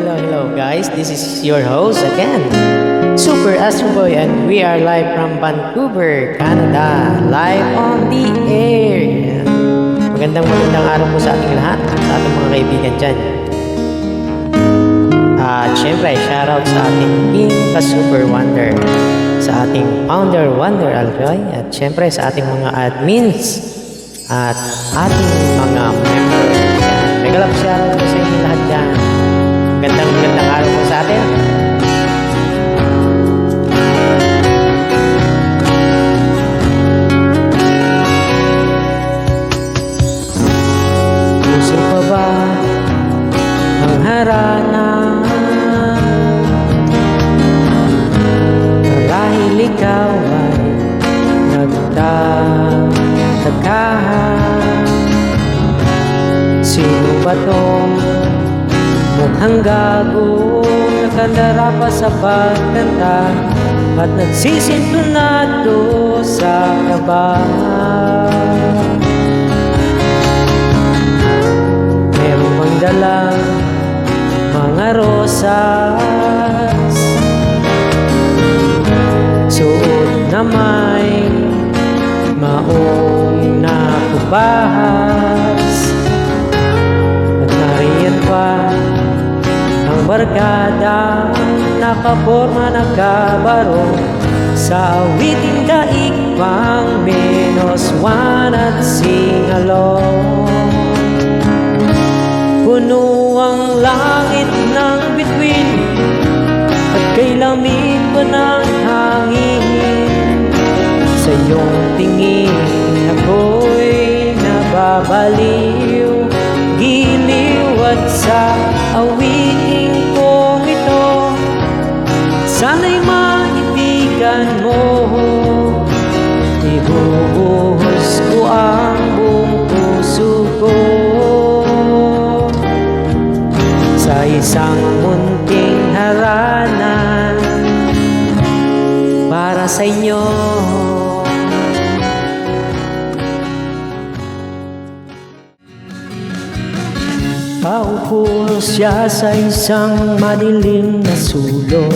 hello guys. This is your host again, Super Astro Boy, and we are live from Vancouver, Canada. Live on the air. Magandang araw po sa ating lahat, sa ating mga kaibigan dyan. At syempre, shoutout sa ating King Ka-Super Wonder, sa ating founder Wonder Alroy, at syempre sa ating mga admins at ating mga members. Megalap shoutout po sa inyo lahat dyan. Magandang araw po sa atin. Puso pa ba ang harana? Marahil ikaw ay nagtataka. Sino ba tong mukhang gago, nakalara pa sa pagkanta at nagsisintunado sa kaba? Meron bang dalang mga rosas, suot na may maong nakubahas, at nariyan pa ang barkada, nakaporma nagkabaro sa awiting daig pang -1 at singalong. Puno ang langit ng bituin at kay lamig pa ng hangin. Sa iyong tingin ako'y nababaliw, giliw at sa awiting kong ito, sana'y maibigan mo. Ibubuhos ko ang buong puso ko sa isang munting harana para sa inyo. Paupo siya sa isang madilim na sulok.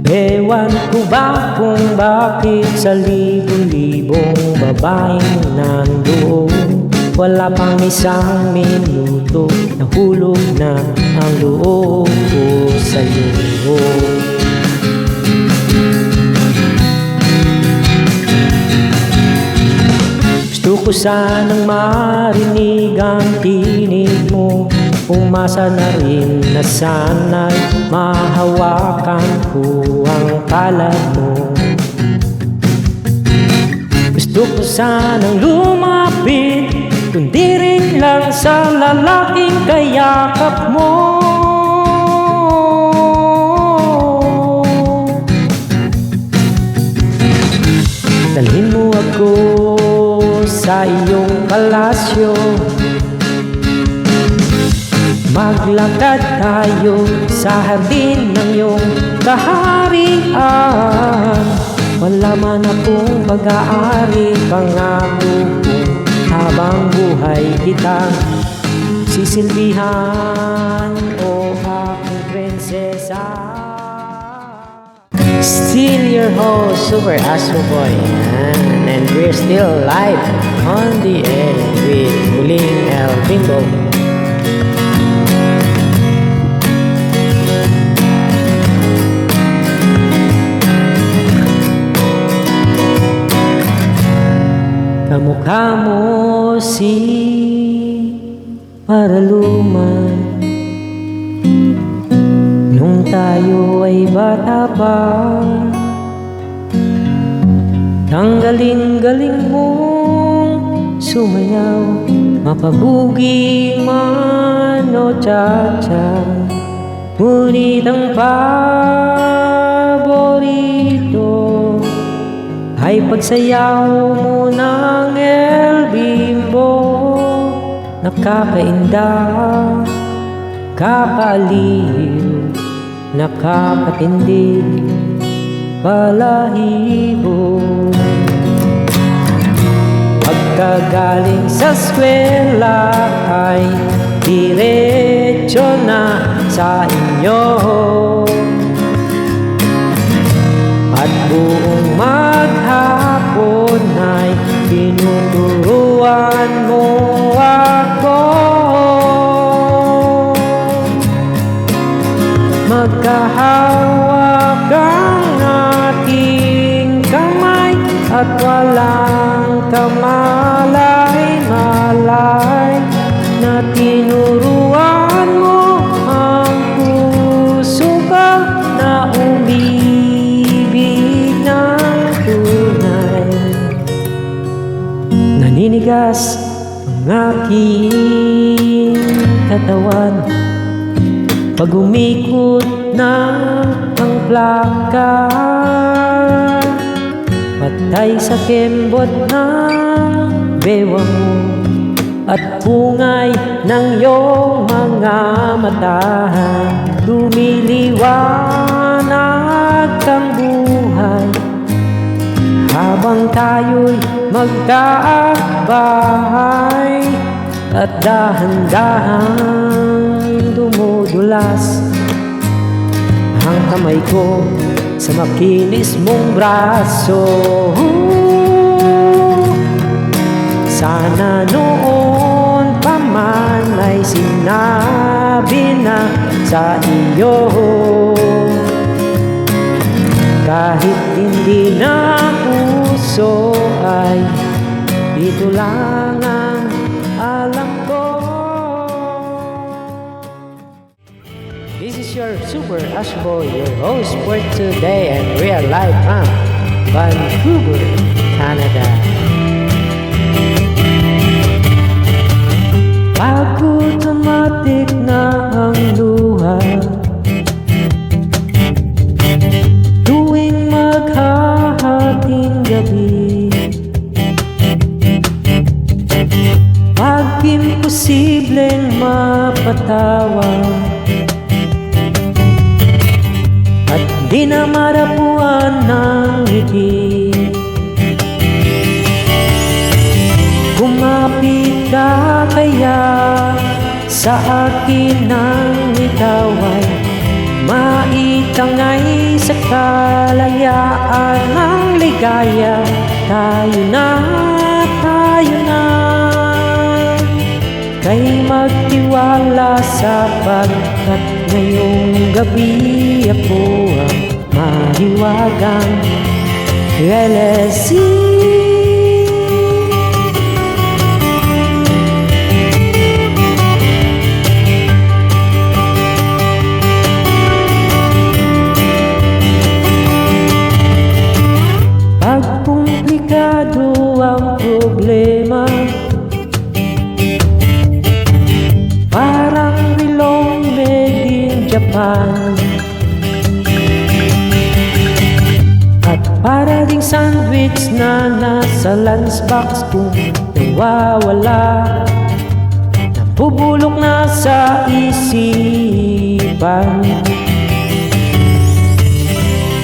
Ewan ko ba kung bakit sa libo-libong babaeng nandoon, wala pang isang minuto, nahulog na ang loob ko sa'yo. Gusto ko sanang marinig ang tinig mo, umasa na rin na sana'y mahawakan ko ang palad mo. Gusto ko sanang lumapit, kundi rin lang sa lalaking kayakap mo. Dalhin mo ako sa iyong palasyo, maglakad tayo sa hardin ng iyong kaharian. Wala man akong pag-aari, pangako ko habang buhay kitang sisilbihan, o aking prinsesa. Still your host, Super Astro Boy, and we're still live on the air with Muling El Bingo. Kamukha mo si Paraluman nung tayo ay bata pa. Ang galing-galing mong sumayaw, mapabugi man o cha-cha. Ngunit ang paborito ay pagsayaw mo ng El Bimbo. Nakakainda, kapaaliw, nakakatindig, balahibo. Pagkagaling sa eskwela ay diretso diretso na sa inyo. At buong maghapon ay tinuturuan mo ako. Magkahawak ang ating kamay at walang kamalay-malay na tinuruan mo ang puso ko na umibig ng tunay. Naninigas ang aking katawan pag umikot na ang plaka, patay sa kembot ng bewang mo at pungay ng iyong mga mata. Lumiliwanag ang buhay habang tayo'y magkaakbay at dahan-dahan dumudulas ang kamay ko sa makinis mong braso. Sana noon pa man ay sinabi na sa iyo, kahit hindi na puso ay ito lang ang alam ko. This is your Super Ash Boy, your host for today and real life from Vancouver, Canada. Pag automatic na ang luha, tuwing maghahating gabi, pag imposibleng mapatawa at di na marapuan ng ngiti, kumapit ka kaya sa akin nang ikaw ay maitangay sa kalayaan ng ligaya. Tayo na, kay magtiwala sapagkat ngayong gabi ako ang mahiwagang LSC. Pag komplikado ang problema, parang rilong made in Japan, at para ding sandwich na nasa lunchbox kung nawawala, napubulok na sa isipan.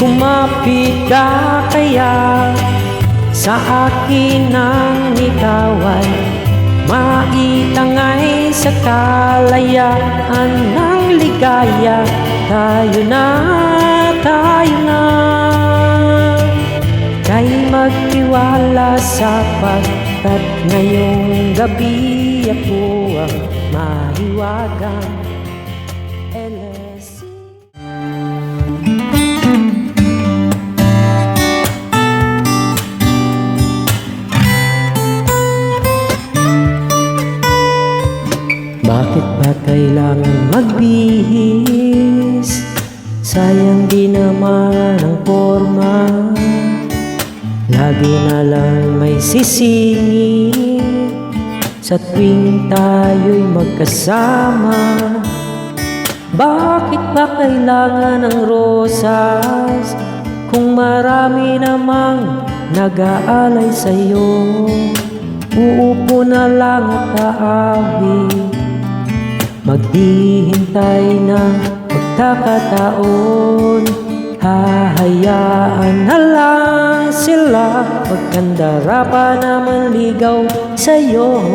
Kumapit ka kaya sa akin nang ikaw ay maitangay sa kalayaan ng ligaya. Tayo na, kay magtiwala sapagkat ngayong gabi ako ang mahiwagang LSC. Bakit ba kailangan magbihis? Sayang di naman ang forma, lagi na lang may sisingit sa tuwing tayo'y magkasama. Bakit ba kailangan ng rosas kung marami namang nag-aalay sa'yo? Uupo na lang at aawit, maghihintay ng pagkakataon. Hahayaan na lang sila, magkandara pa naman ligaw sa'yo.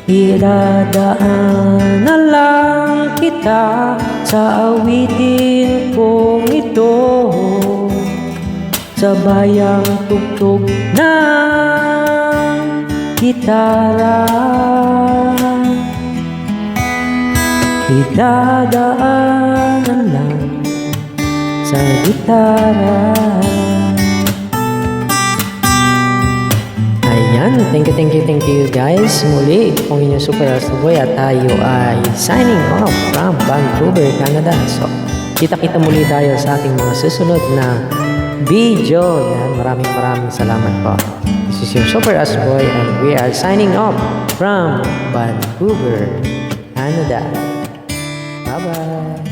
Idadaan na lang kita sa awitin kong ito, sa bayang tugtog ng gitara. Idadaan na lang sa gitara. Ayan, thank you guys. Muli, kung inyong Super Boy at tayo ay signing off from Vancouver, Canada. So, kita-kita muli tayo sa ating mga susunod na video. Yan, maraming salamat po. This is your Super Boy and we are signing off from Vancouver, Canada. Bye-bye.